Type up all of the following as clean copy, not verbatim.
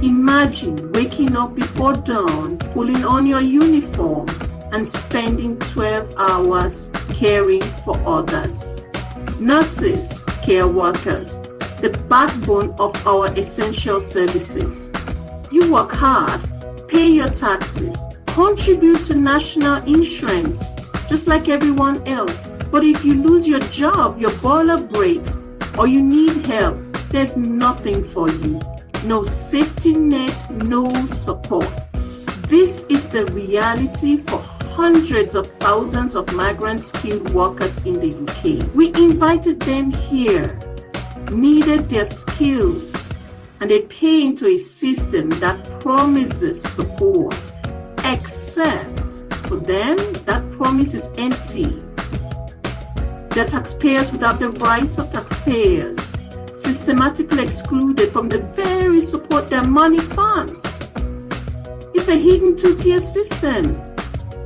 Imagine waking up before dawn, pulling on your uniform, and spending 12 hours caring for others. Nurses, care workers, the backbone of our essential services. You work hard, pay your taxes, contribute to national insurance, just like everyone else. But if you lose your job, your boiler breaks, or you need help, there's nothing for you. No safety net, no support. This is the reality for hundreds of thousands of migrant skilled workers in the UK. We invited them here, needed their skills, and they pay into a system that promises support, except for them, that promise is empty. They're taxpayers without the rights of taxpayers, systematically excluded from the very support their money funds. It's a hidden two-tier system.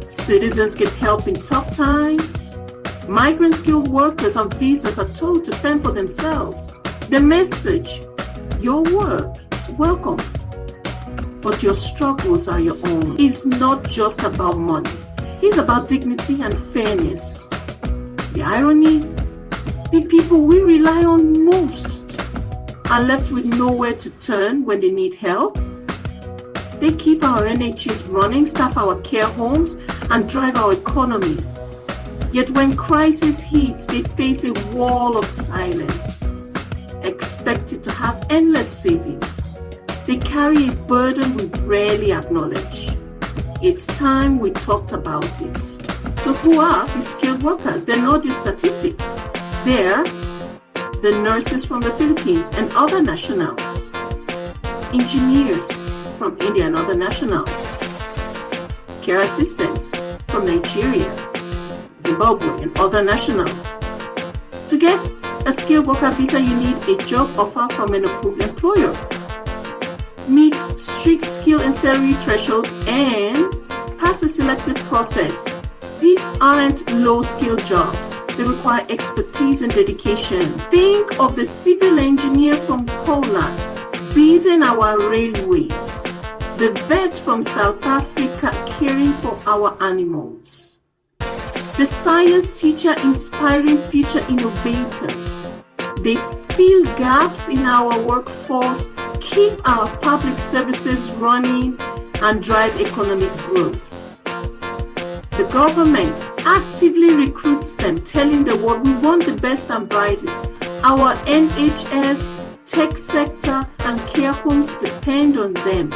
Citizens get help in tough times. Migrant skilled workers on visas are told to fend for themselves. The message, your work is welcome, but your struggles are your own. It's not just about money. It's about dignity and fairness. The irony, the people we rely on most are left with nowhere to turn when they need help. They keep our NHS running, staff our care homes, and drive our economy. Yet when crisis hits, they face a wall of silence, expected to have endless savings. They carry a burden we rarely acknowledge. It's time we talked about it. So who are the skilled workers? They're not just statistics. They're the nurses from the Philippines and other nationals, engineers from India and other nationals, care assistants from Nigeria, Zimbabwe and other nationals. To get a skilled worker visa, you need a job offer from an approved employer, meet strict skill and salary thresholds, and pass a selective process. These aren't low-skill jobs. They require expertise and dedication. Think of the civil engineer from Poland building our railways, the vet from South Africa caring for our animals, the science teacher inspiring future innovators. They fill gaps in our workforce, keep our public services running, and drive economic growth. The government actively recruits them, telling the world we want the best and brightest. Our NHS, tech sector, and care homes depend on them.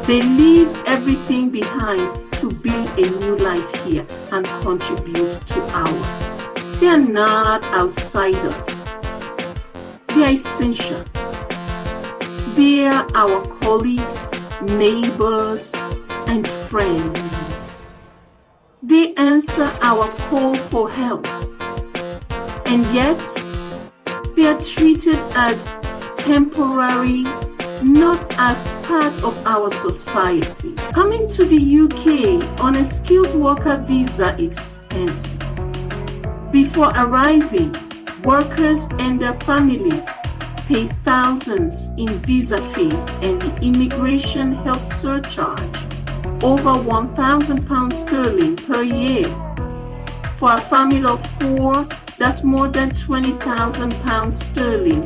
They leave everything behind to build a new life here and contribute to our. They are not outsiders. They are essential. They are our colleagues, neighbors, and friends. They answer our call for help, and yet they are treated as temporary, not as part of our society. Coming to the UK on a skilled worker visa is expensive. Before arriving, workers and their families pay thousands in visa fees and the immigration help surcharge, over £1,000 sterling per year. For a family of 4, that's more than £20,000 sterling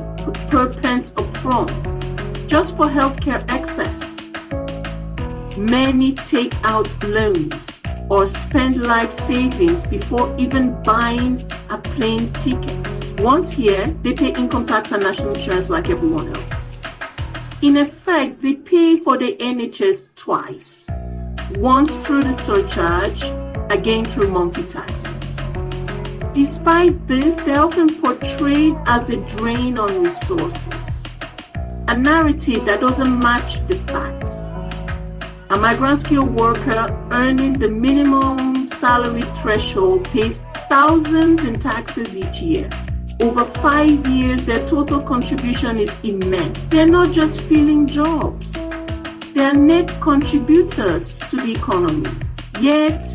per pence up front, just for healthcare access. Many take out loans or spend life savings before even buying a plane ticket. Once here, they pay income tax and national insurance like everyone else. In effect, they pay for the NHS twice. Once through the surcharge, again through monthly taxes. Despite this, they're often portrayed as a drain on resources, a narrative that doesn't match the facts. A migrant skilled worker earning the minimum salary threshold pays thousands in taxes each year. Over 5 years, their total contribution is immense. They're not just filling jobs. They are net contributors to the economy, yet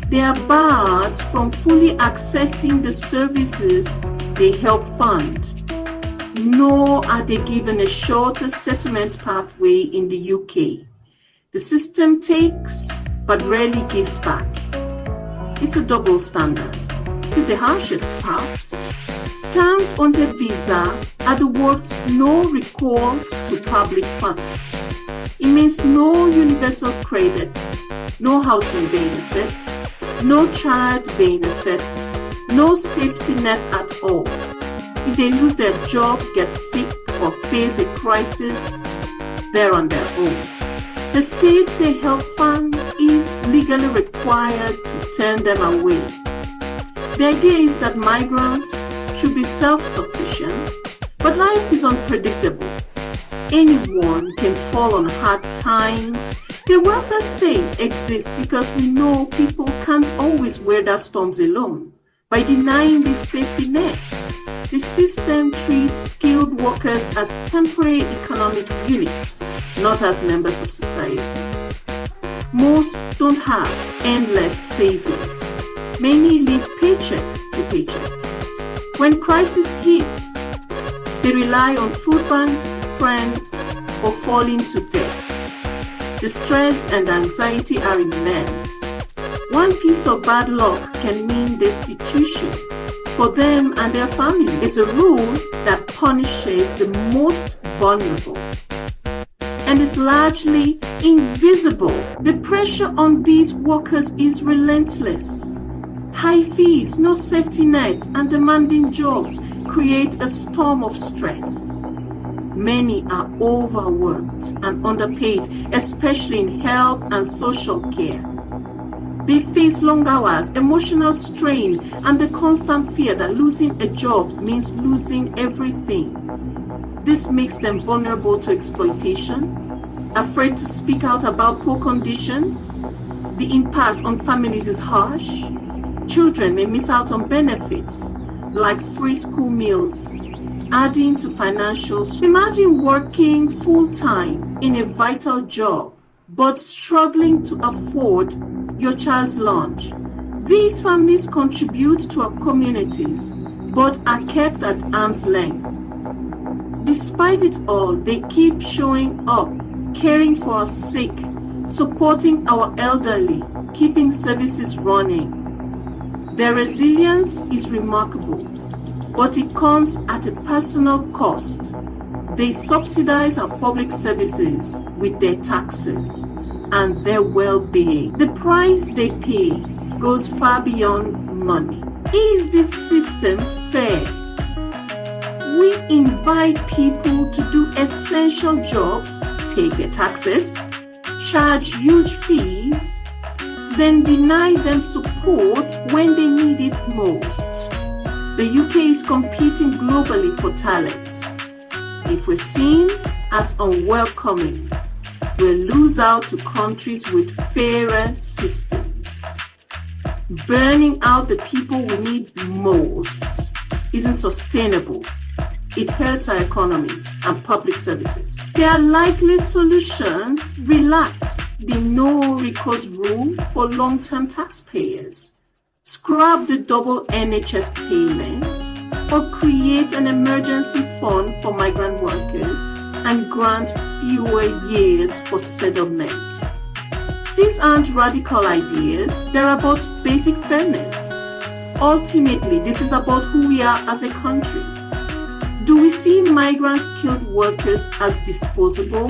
they are barred from fully accessing the services they help fund. nor are they given a shorter settlement pathway in the UK. The system takes but rarely gives back. It's a double standard. It's the harshest part. Stamped on the visa are the words "no recourse to public funds." It means no universal credit, no housing benefit, no child benefit, no safety net at all. If they lose their job, get sick, or face a crisis, they're on their own. The state they help fund is legally required to turn them away. The idea is that migrants should be self-sufficient, but life is unpredictable. Anyone can fall on hard times. The welfare state exists because we know people can't always weather storms alone. By denying this safety net, the system treats skilled workers as temporary economic units, not as members of society. Most don't have endless savings. Many live paycheck to paycheck. When crisis hits, they rely on food banks, friends, or fall into debt. The stress and anxiety are immense. One piece of bad luck can mean destitution for them and their family. It's a rule that punishes the most vulnerable and is largely invisible. The pressure on these workers is relentless. High fees, no safety net, and demanding jobs create a storm of stress. Many are overworked and underpaid, especially in health and social care. They face long hours, emotional strain, and the constant fear that losing a job means losing everything. This makes them vulnerable to exploitation, afraid to speak out about poor conditions. The impact on families is harsh. Children may miss out on benefits like free school meals, adding to financial stress. Imagine working full-time in a vital job but struggling to afford your child's lunch. These families contribute to our communities but are kept at arm's length. Despite it all, they keep showing up, caring for our sick, supporting our elderly, keeping services running. Their resilience is remarkable, but it comes at a personal cost. They subsidize our public services with their taxes and their well-being. The price they pay goes far beyond money. Is this system fair? We invite people to do essential jobs, take their taxes, charge huge fees, then deny them support when they need it most. The UK is competing globally for talent. If we're seen as unwelcoming, we'll lose out to countries with fairer systems. Burning out the people we need most isn't sustainable. It hurts our economy and public services. There are likely solutions. Relax the no recourse rule for long-term taxpayers. Scrap the double NHS payment, or create an emergency fund for migrant workers and grant fewer years for settlement. These aren't radical ideas, they're about basic fairness. Ultimately, this is about who we are as a country. Do we see migrant skilled workers as disposable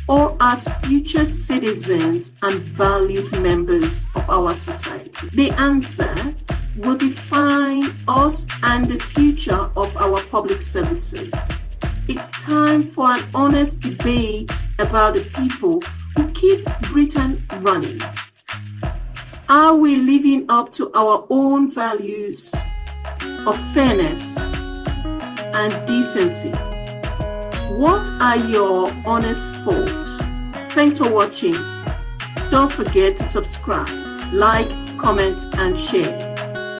or as future citizens and valued members of our society? The answer will define us and the future of our public services. It's time for an honest debate about the people who keep Britain running. Are we living up to our own values of fairness and decency? What are your honest thoughts? Thanks for watching. Don't forget to subscribe, like, comment, and share.